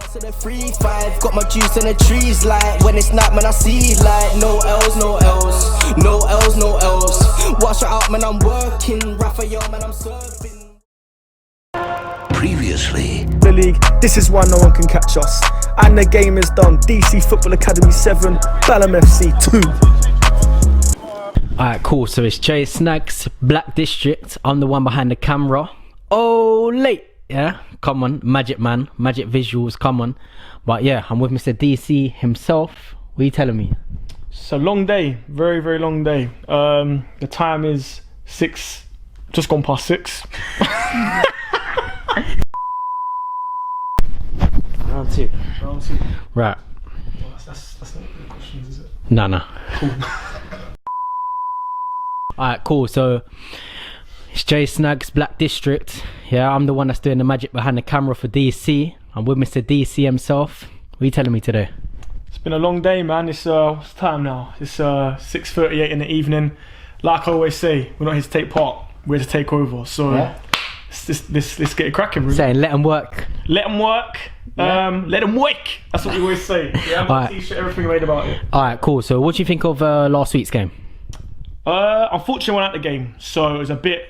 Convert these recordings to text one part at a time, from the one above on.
So the 3-5, got my juice in the trees like when it's night, man, I see like no L's, no L's, no L's, no L's. Wash it out, man, I'm working. Raphael, man, I'm serving. Previously, the league, this is why no one can catch us. And the game is done. DC Football Academy 7, Balham FC 2. Alright, cool. So it's Jay Snaggz, Blxck Dxstrct. I'm the one behind the camera. Oh, late. Yeah, come on, magic man, magic visuals, come on. But yeah, I'm with Mr. DC himself. What are you telling me? It's a long day, very, very long day. The time is 6, just gone past 6. Round two. Right. Well, that's not the questions, is it? No. Cool. Alright, cool. So it's Jay Snaggz, Blxck Dxstrct. Yeah, I'm the one that's doing the magic behind the camera for DC. I'm with Mr. DC himself. What are you telling me today? It's been a long day, man. It's what's the time now? It's 6:38 in the evening. Like I always say, we're not here to take part. We're here to take over. So yeah. let's get it cracking. Really. Saying let them work. Let them work. Yeah. Let them wake. That's what we always say. Yeah, I'm gonna t-shirt everything made about it. All right, cool. So what do you think of last week's game? Unfortunately, I went out the game, so it was a bit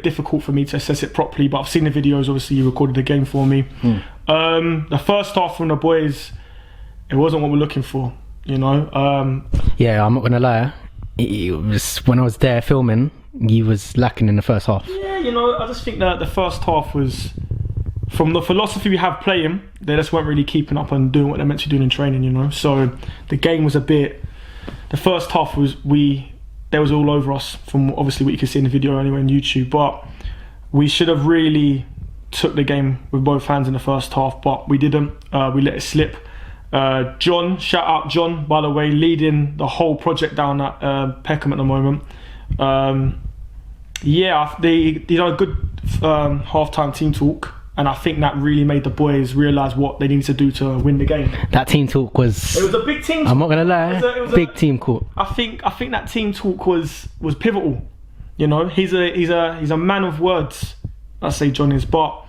difficult for me to assess it properly. But I've seen the videos. Obviously, you recorded the game for me. The first half from the boys, it wasn't what we're looking for. You know. Yeah, I'm not gonna lie. It was when I was there filming, you was lacking in the first half. Yeah, you know, I just think that the first half was, from the philosophy we have playing, they just weren't really keeping up and doing what they're meant to be doing in training. You know, so the game was a bit. The first half was they was all over us, from obviously what you can see in the video anyway on YouTube, but we should have really took the game with both hands in the first half, but we didn't. We let it slip. John, shout out John, by the way, leading the whole project down at Peckham at the moment. Yeah, they did a good half-time team talk, and I think that really made the boys realise what they needed to do to win the game. That team talk was... It was a big team talk. I'm not going to lie, big team talk. I think that team talk was pivotal. You know, he's a man of words, I say John is, but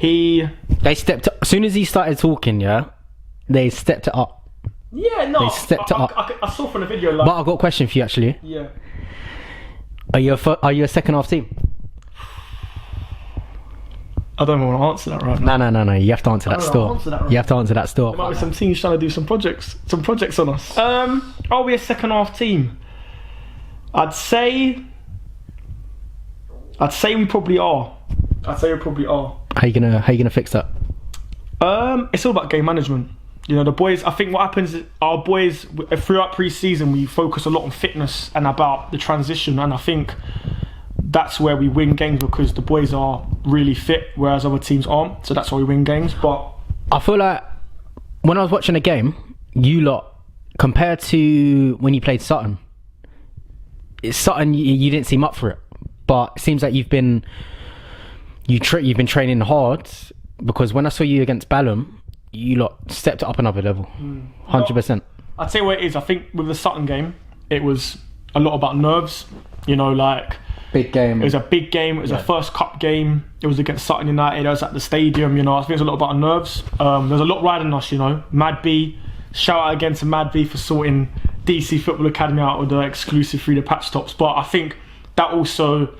they stepped up. As soon as he started talking, yeah, they stepped it up. Yeah, no. They stepped it up. I saw from the video, like... But I've got a question for you, actually. Yeah. Are you a second half team? I don't even want to answer that right now. No. You have to answer that still. You have to answer that still. There might be some teams trying to do some projects on us. Are we a second half team? I'd say we probably are. How are you gonna fix that? It's all about game management. You know, the boys, I think what happens is our boys, throughout pre-season, we focus a lot on fitness and about the transition, and I think that's where we win games, because the boys are really fit, whereas other teams aren't. So that's why we win games. But I feel like when I was watching the game, you lot, compared to when you played Sutton, you didn't seem up for it. But it seems like you've been training hard, because when I saw you against Balham, you lot stepped it up another level, 100%. I'd say what it is. I think with the Sutton game, it was a lot about nerves. You know, like. Big game. It was a big game. It was a first cup game. It was against Sutton United. I was at the stadium. You know, I think it's a lot about nerves. There's a lot riding us. You know, Mad B. Shout out again to Mad B for sorting DC Football Academy out with the exclusive 3D patch tops. But I think that also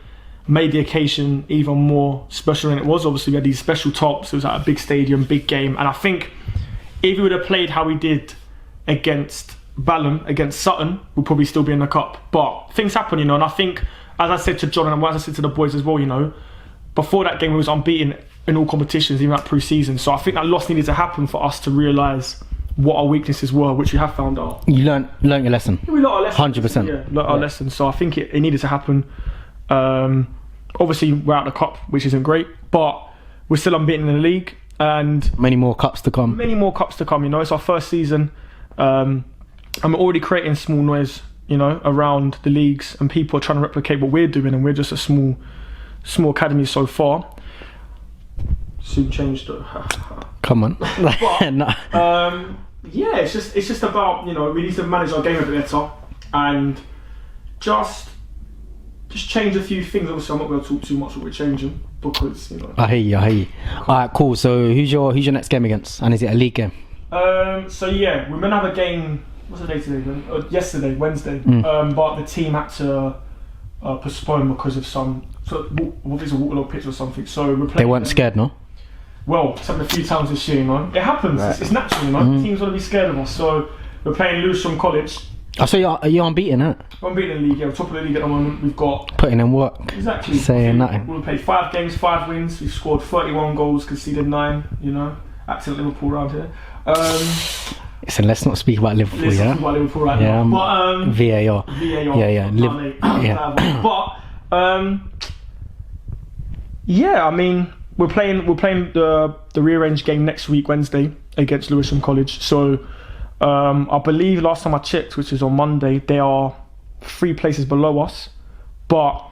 made the occasion even more special than it was. Obviously, we had these special tops. It was at a big stadium, big game. And I think if we would have played how we did against Balham, against Sutton, we'd probably still be in the cup. But things happen, you know, and I think, as I said to John and as I said to the boys as well, you know, before that game we was unbeaten in all competitions, even at pre-season. So I think that loss needed to happen for us to realise what our weaknesses were, which we have found out. You learnt your lesson. We learnt our lesson. 100%. Yeah, learnt our lesson. So I think it needed to happen. Obviously we're out of the cup, which isn't great, but we're still unbeaten in the league, and many more cups to come. You know, it's our first season, and we're already creating small noise, you know, around the leagues, and people are trying to replicate what we're doing, and we're just a small academy so far. Soon change though. Come on. But, no. Yeah, it's just about, you know, we need to manage our game a bit better, and just change a few things. Obviously, I'm not going to talk too much what we're changing. because, you know. I hear you. Alright, cool. So who's your next game against? And is it a league game? So yeah, we're meant to have a game. What's the day today? Yesterday, Wednesday. But the team had to postpone because of some. So what is a waterlogged pitch or something? So we're playing. They weren't scared, no? Well, it's happened a few times this year, you know. It happens. Right. It's natural, you know. Teams want to be scared of us. So we're playing Lewisham College. I saw you're unbeaten, huh? We're unbeaten in the league. Yeah, we're top of the league at the moment. We've got putting in work. exactly Saying nothing. We've played 5 games, 5 wins. We've scored 31 goals, conceded 9. You know, accent Liverpool around here. Listen, let's not speak about Liverpool, Let's yeah? talk about Liverpool right Yeah, now. But VAR. Yeah. Yeah, I mean, we're playing the rearranged game next week, Wednesday, against Lewisham College. So I believe last time I checked, which was on Monday, they are 3 places below us. But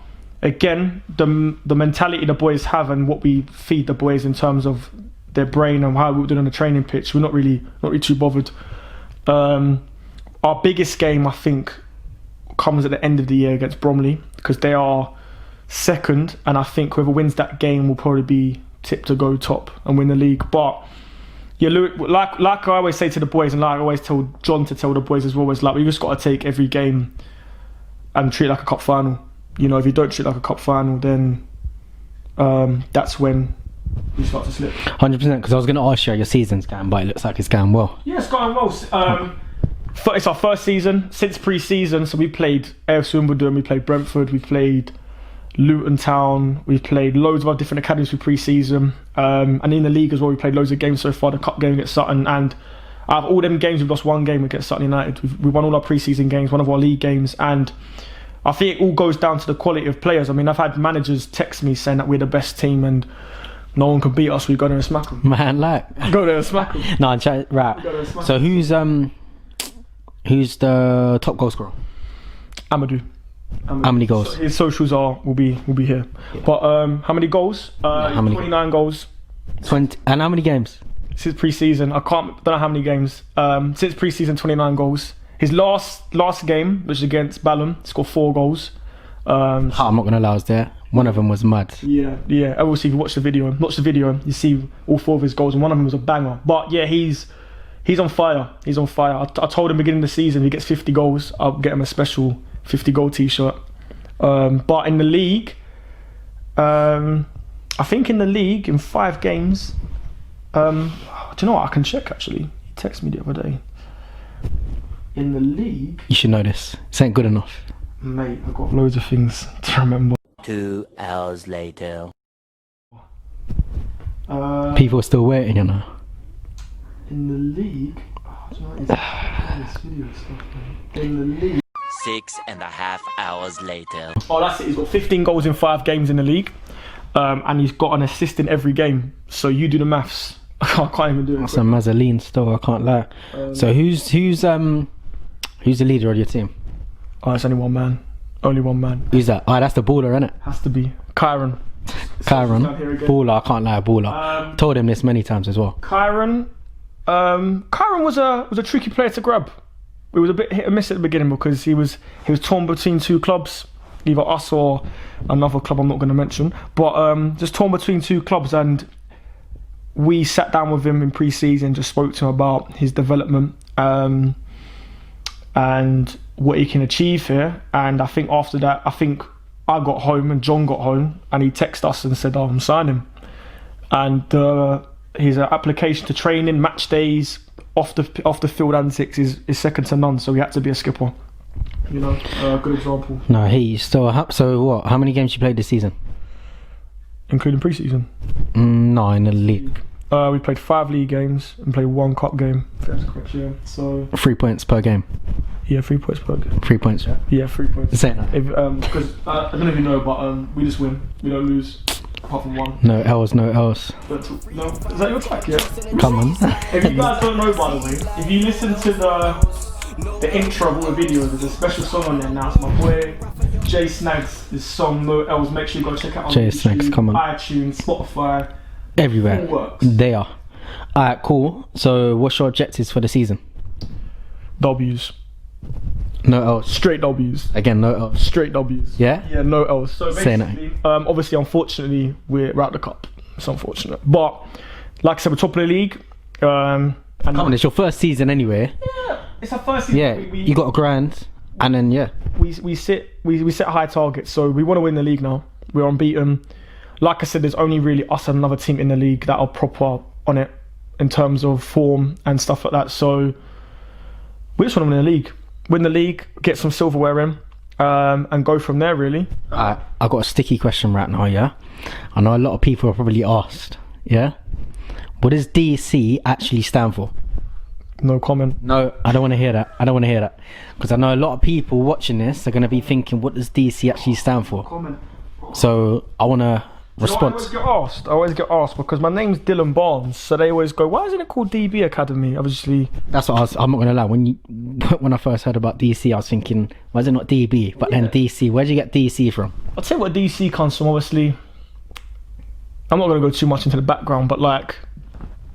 again, the mentality the boys have and what we feed the boys in terms of their brain and how we're doing on the training pitch, we're not really too bothered. Our biggest game, I think, comes at the end of the year against Bromley, because they are second, and I think whoever wins that game will probably be tipped to go top and win the league. But yeah, like I always say to the boys, and like I always tell John to tell the boys as well, is like, we just got to take every game and treat it like a cup final. You know, if you don't treat it like a cup final, then that's when you start to slip. 100%, because I was going to ask you how your season's going, but it looks like it's going well. Yeah, it's going well. It's our first season since pre-season, so we played AFC Wimbledon, we played Brentford, we played Luton Town, we've played loads of our different academies for pre-season, and in the league as well, we played loads of games so far. The cup game against Sutton, and out of all them games, we've lost 1 game against Sutton United. We won all our pre-season games, one of our league games, and I think it all goes down to the quality of players. I mean, I've had managers text me saying that we're the best team and no one can beat us. We go there and smack them. Man, like Go there and smack them. no, right. So who's the top goal scorer? Amadou. How many goals? His socials will be here. Yeah. But how many goals? How many? 29 goals. 20. And how many games? Since pre-season, don't know how many games. Since pre-season, 29 goals. His last game, which was against Balham, scored 4 goals. I'm not gonna lie, I was there. One of them was mad. Yeah. Obviously, if you watch the video, you see all 4 of his goals, and one of them was a banger. But yeah, he's on fire. I told him beginning of the season, if he gets 50 goals, I'll get him a special 50 goal t-shirt. But in the league, I think in the league, in 5 games, do you know what? I can check actually. He texted me the other day. In the league, you should know this. This ain't good enough. Mate, I've got loads of things to remember. 2 hours later. People are still waiting, you know. In the league, do you know what this video stuff, man? In the league. 6.5 hours later. Oh, that's it. He's got 15 goals in 5 games in the league, and he's got an assist in every game. So you do the maths. I can't even do it. That's a Mazzoline still. I can't lie. So who's the leader of your team? Oh, it's only one man. Who's that? Oh, that's the baller, innit? Has to be Kyron. Baller. I can't lie, baller. Told him this many times as well. Kyron was a tricky player to grab. It was a bit hit and miss at the beginning because he was torn between 2 clubs, either us or another club I'm not going to mention, but just torn between 2 clubs, and we sat down with him in pre-season, just spoke to him about his development and what he can achieve here. And I think after that, I got home and John got home, and he texted us and said, I'm signing. And his application to training, match days, off the field antics is second to none. So he had to be a skipper. You know, a good example. No, he's still. So what? How many games you played this season? Including pre-season? No, in the league. We played 5 league games and played 1 cup game. That's correct, yeah. So 3 points per game. Yeah, 3 points per game. 3 points. Yeah, 3 points. Say that. Because I don't know if you know, but we just win. We don't lose. Apart from 1. No L's. No, is that your track? Yeah. Come on. If you guys don't know, by the way, if you listen to the intro of all the videos, there's a special song on there now. It's my boy Jay Snaggz. This song No L's. Make sure you go check out on Jay YouTube, Snaggz, come on. iTunes, Spotify. Everywhere. All works. They are. Alright, cool. So what's your objectives for the season? W's. No L's. Straight W's. Again, no L's. Straight W's. Yeah? Yeah, no L's. So Say basically, obviously, unfortunately, we're out the cup. It's unfortunate. But, like I said, we're top of the league. And Come on, it's your first season anyway. yeah, it's our first season. Yeah, you got a grind, and then yeah. We set high targets, so we want to win the league now. We're unbeaten. Like I said, there's only really us and another team in the league that are proper on it in terms of form and stuff like that. So we just want to win the league, get some silverware in, and go from there. Really. I got a sticky question right now. Yeah, I know a lot of people are probably asked. Yeah, what does DC actually stand for? No comment. No, I don't want to hear that. Because I know a lot of people watching this are going to be thinking, what does DC actually stand for? Comment. So I want to respond. I always get asked because my name's Dillon Barnes, so they always go, why isn't it called DB Academy? Obviously, That's what I'm not going to lie. When I first heard about DC, I was thinking, why is it not DB? But then DC, where'd you get DC from? I'll tell you what DC comes from. Obviously, I'm not going to go too much into the background, but like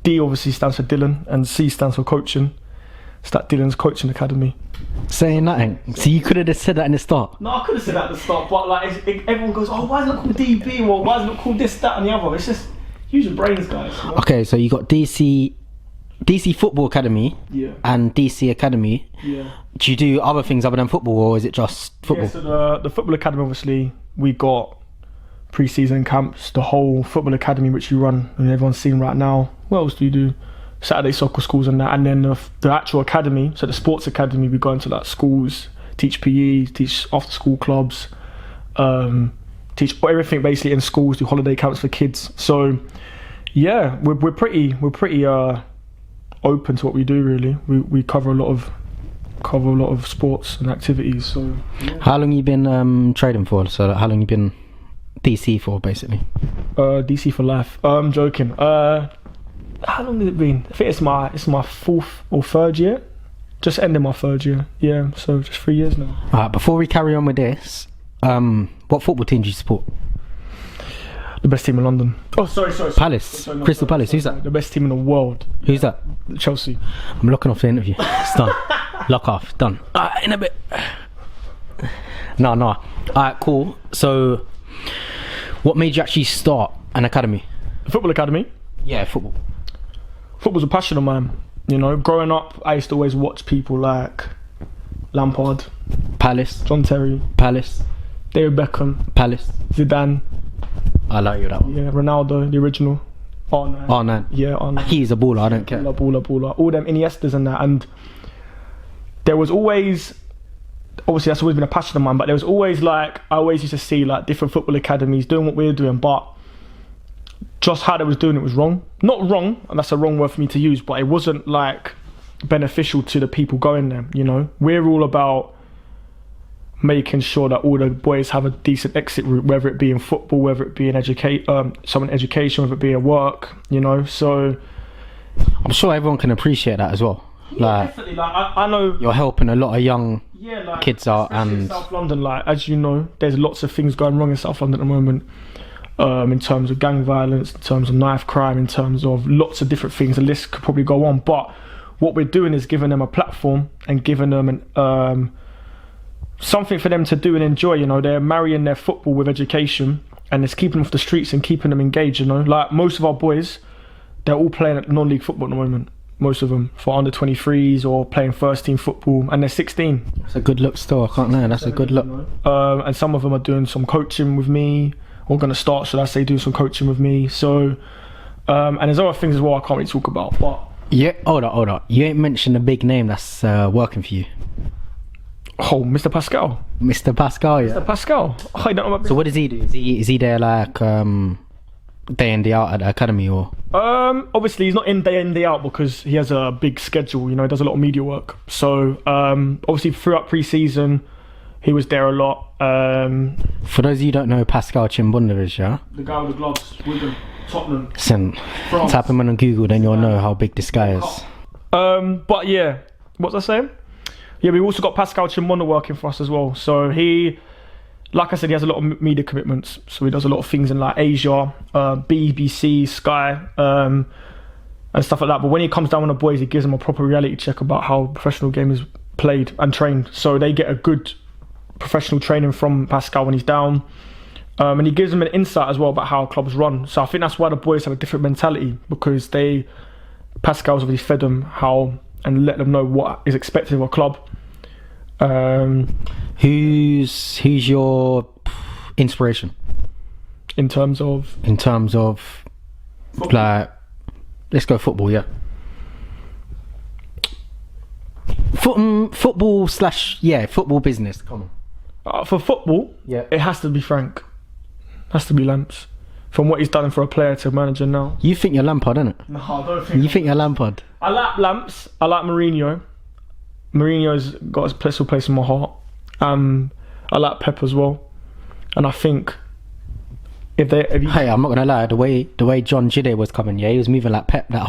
D obviously stands for Dillon and C stands for coaching. It's that Dillon's Coaching Academy. Saying nothing. So you could have just said that in the start. No, I could have said that at the start, but like everyone goes, oh, why is it not called DB, or why is it not called this, that, and the other? It's just use your brains, guys. You know? Okay, so you got DC Football Academy and DC Academy. Yeah. Do you do other things other than football, or is it just football? Yeah, so the Football Academy, obviously, we got pre-season camps, the whole Football Academy which you run, and everyone's seen right now. What else do you do? Saturday soccer schools and that, and then the actual academy, so the sports academy, we go into like schools, teach PE, teach after school clubs, teach everything basically in schools, do holiday camps for kids. So yeah, we're pretty open to what we do really. We cover a lot of sports and activities. So yeah. How long you been trading for? So how long you been DC for basically? DC for life. I'm joking. How long has it been? I think it's my fourth or third year. Just ending my third year. Yeah, so just 3 years now. Alright, before we carry on with this, what football team do you support? The best team in London. Oh, sorry. Palace. Crystal Palace. Who's that? The best team in the world. Who's that? Chelsea. I'm locking off the interview. It's done. Lock off. Done. In a bit. No. Alright, cool. So, what made you actually start an academy? The Football Academy? Yeah, football. Football's a passion of mine. You know, growing up, I used to always watch people like Lampard, Palace. John Terry, Palace. David Beckham, Palace. Zidane. I like you that one. Yeah, Ronaldo, the original. R9. R9. Yeah, R9. He's a baller, I don't care. Baller. All them Iniestas and that. And there was always, obviously that's always been a passion of mine, but there was always like, I always used to see like different football academies doing what we were doing, but just how they was doing it was wrong. Not wrong, and that's a wrong word for me to use, but it wasn't like beneficial to the people going there, you know. We're all about making sure that all the boys have a decent exit route, whether it be in football, whether it be in education, whether it be at work, you know. So I'm sure everyone can appreciate that as well. Yeah, like, definitely. Like I know you're helping a lot of young kids out, especially in and South London, like as you know, there's lots of things going wrong in South London at the moment. In terms of gang violence, in terms of knife crime, in terms of lots of different things. The list could probably go on, but what we're doing is giving them a platform and giving them something for them to do and enjoy. You know, they're marrying their football with education, and it's keeping them off the streets and keeping them engaged. You know, like most of our boys, they're all playing at non-league football at the moment. Most of them for under 23s or playing first team football, and they're 16. It's a good look still. I can't lie, that's a good look. And some of them are doing some coaching with me. Or going to start, should I say, doing some coaching with me. So, and there's other things as well I can't really talk about. But yeah, hold on. You ain't mentioned a big name that's working for you. Oh, Mr. Pascal. Mr. Pascal, yeah. Mr. Pascal. Oh, I don't know about so what does he do? Is he there like day in, day out at the academy, or? Obviously he's not in day out because he has a big schedule. You know, he does a lot of media work. So obviously throughout pre-season, he was there a lot. For those of you who don't know Pascal Chimbunda, yeah? The guy with the gloves, Wigan, Tottenham. Listen, tap him in on Google, then you'll know how big this guy is. But yeah, what was I saying? Yeah, we've also got Pascal Chimbunda working for us as well. So he, like I said, he has a lot of media commitments. So he does a lot of things in like Asia, BBC, Sky, and stuff like that. But when he comes down on the boys, he gives them a proper reality check about how professional game played and trained, so they get a good professional training from Pascal when he's down. And he gives them an insight as well about how clubs run. So I think that's why the boys have a different mentality, because Pascal's already fed them how and let them know what is expected of a club. Who's your inspiration In terms of football? Like, let's go football, yeah. Football / football business. Come on. For football, Yeah. it has to be Frank. Has to be Lamps. From what he's done for a player to manager now. You think you're Lampard, innit? No, I don't think. You think you're Lampard? I like Lamps. I like Mourinho. Mourinho's got a special place in my heart. I like Pep as well. And I think if you Hey, I'm not gonna lie. The way John Gide was coming, yeah, he was moving like Pep that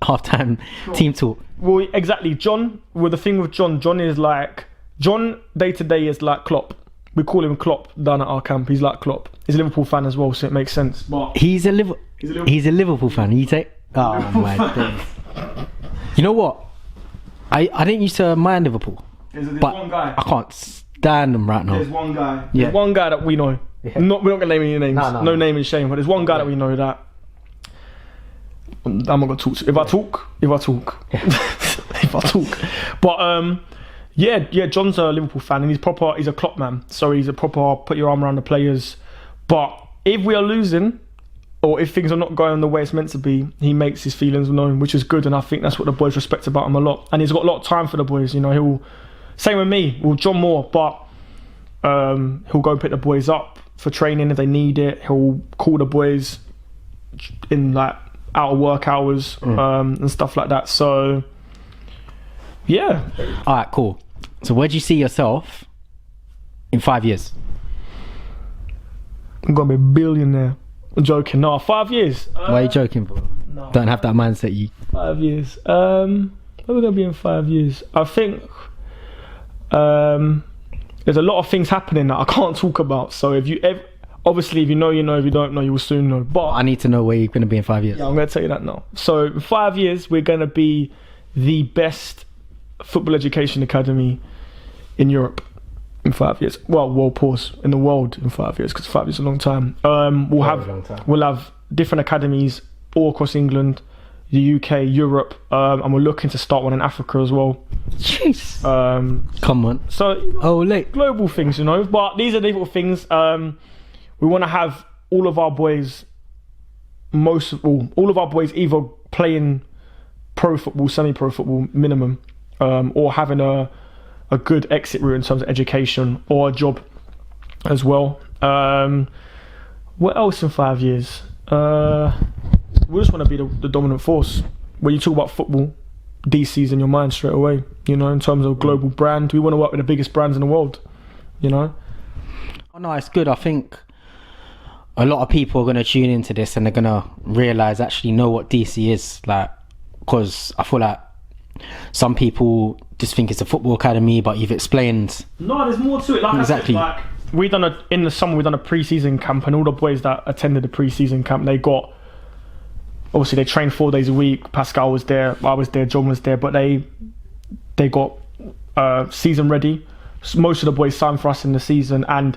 half-time team talk. well, exactly. John. Well, the thing with John is like John day to day is like Klopp. We call him Klopp down at our camp. He's like Klopp. He's a Liverpool fan as well, so it makes sense. But He's a Liverpool fan. You take. Oh Liverpool my fan. days. You know what? I didn't used to mind Liverpool, there's but one guy. I can't stand them right now. There's one guy. Yeah. There's one guy that we know. Yeah. We're not gonna name any names. No. No name and shame. But there's one guy that we know that. I'm not gonna talk. If I talk. If I talk. But yeah. John's a Liverpool fan and he's a Klopp man. So he's a proper put your arm around the players. But if we are losing, or if things are not going the way it's meant to be, he makes his feelings known, which is good. And I think that's what the boys respect about him a lot. And he's got a lot of time for the boys. You know, same with me, with John Moore, but he'll go pick the boys up for training if they need it. He'll call the boys in like out of work hours and stuff like that. So yeah. All right, cool. So where do you see yourself in 5 years? I'm gonna be a billionaire. I'm joking. No, 5 years. Why are you joking for? No. Don't have that mindset. You 5 years. Where are we gonna be in 5 years? I think there's a lot of things happening that I can't talk about. So if you obviously if you know, you know. If you don't know, you will soon know. But I need to know where you're gonna be in 5 years. yeah, I'm gonna tell you that now. So in 5 years, we're gonna be the best football education academy in Europe. In 5 years, well, pause, in the world in 5 years, because 5 years is a long time. We'll have different academies all across England, the UK, Europe, and we're looking to start one in Africa as well. Jeez. Come on. So Late. global things, you know. But these are the little things. We want to have all of our boys, all of our boys either playing pro football, semi-pro football minimum, or having a good exit route in terms of education or a job as well. What else in 5 years? We just want to be the dominant force. When you talk about football, DC's in your mind straight away, you know, in terms of global brand. We want to work with the biggest brands in the world, you know. Oh no, it's good. I think a lot of people are going to tune into this and they're going to realise, actually know what DC is, like, because I feel like some people just think it's a football academy, but you've explained. No, there's more to it. Like Exactly. I said, like in the summer we done a pre-season camp, and all the boys that attended the pre-season camp, obviously they trained 4 days a week. Pascal was there, I was there, John was there, but they got season ready. So most of the boys signed for us in the season, and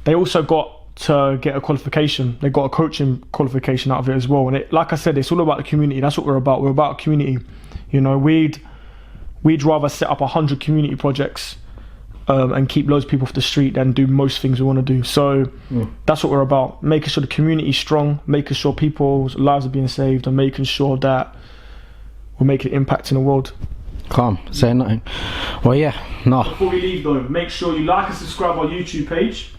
they also got to get a qualification. They got a coaching qualification out of it as well. And like I said, it's all about the community. That's what we're about. We're about community. You know, we'd rather set up 100 community projects and keep loads of people off the street than do most things we want to do. So that's what we're about, making sure the community's strong, making sure people's lives are being saved, and making sure that we're making an impact in the world. Calm, say nothing. Well, yeah, no. Before we leave though, make sure you like and subscribe our YouTube page.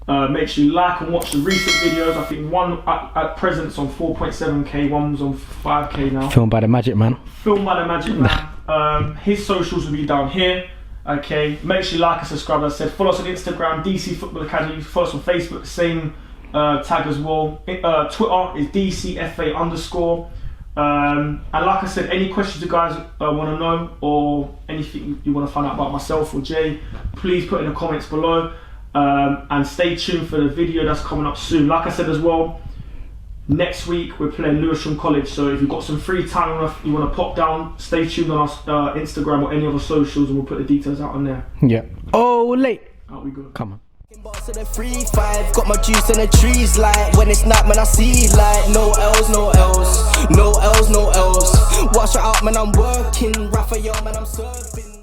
Make sure you like and watch the recent videos. I think one at present's on 4.7k, one's on 5k now. Filmed by the Magic Man. Filmed by the Magic Man. His socials will be down here. Okay, make sure you like and subscribe. As I said, follow us on Instagram, DC Football Academy. Follow us on Facebook, the same tag as well. Twitter is DCFA_. And like I said, any questions you guys want to know, or anything you want to find out about myself or Jay, please put in the comments below. And stay tuned for the video that's coming up soon. Like I said as well, Next week we're playing Lewisham College, so if you've got some free time you want to pop down, stay tuned on our Instagram or any other socials, and we'll put the details out on there. Yeah. Oh, late. Out we go. Come on. Boss of the 3-5, got my juice in the trees like when it's night, man, I see like no L's, no L's, no L's, no L's. Wash it out, man, I'm working. Raphael, man, I'm serving.